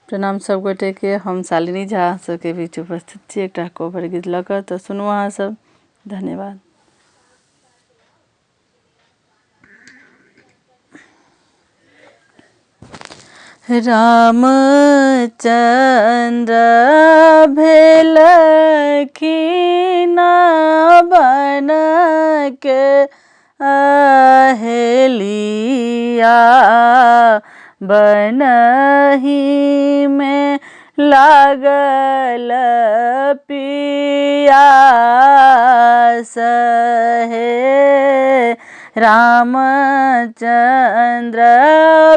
प्रणाम सब गोटे के। हम शालिनी झा सबके बीच उपस्थित छी एकटा कोबर गीत लऽ कऽ, तऽ सुनू अहाँ सब। धन्यवाद। रामचंद्र भेलखिन बन के अहेलिया, बनहि में लागल पियास हे। रामचंद्र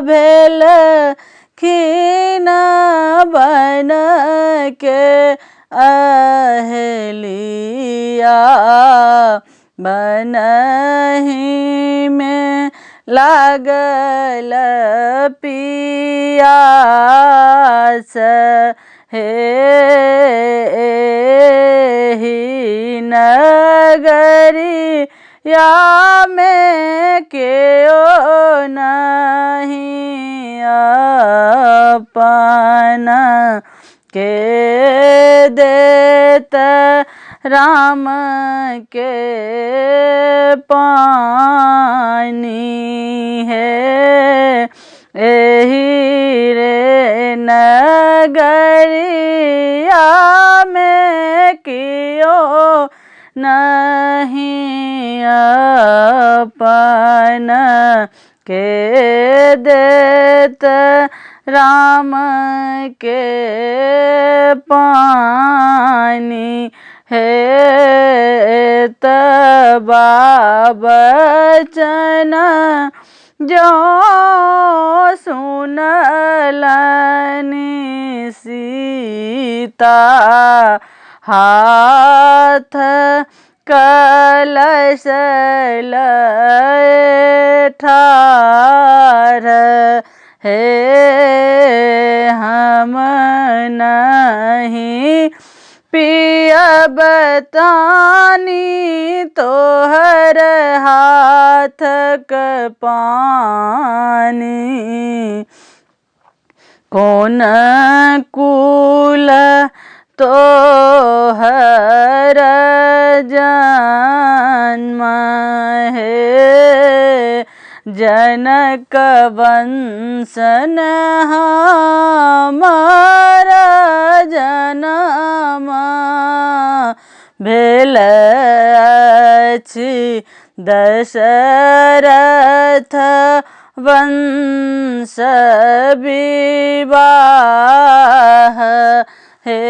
भेलखिन बन के अहेलिया, बनहि में लागल पियास हे। एहि नगरिया में केओ नहीं अपन के देत राम के पानी है। एहि रे नगरिया में कियो नहीं अपन के देत राम के पानी है। तबा बचन जो सुनलनि सीता, हाथ कलश लए ठाढ़ हे। हम नहीं पियब तानी तोहर हाथक पानी, कौन कुल तोहर जन्म है। जनक वंशन हमार जनम भेल अछि, दशरथ वंश विवाह हे।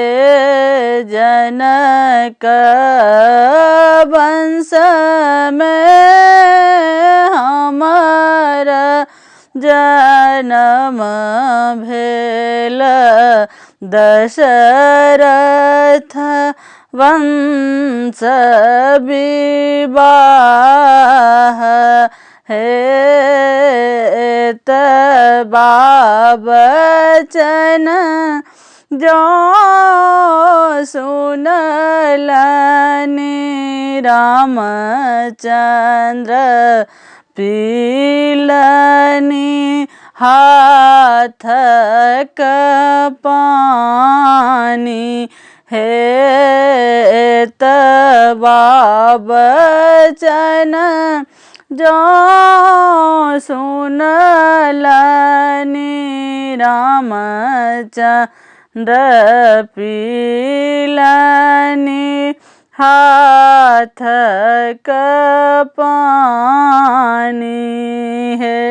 जनक वंश में हमार जन्म भेल, दशरथ वंश विवाह हे। तबा बचन जो सुनलनि रामचंद्र पीलनि हाथक पानी है। तबा बचन जो सुनलनि रामचंद्र पीलनि हाथक पानी है।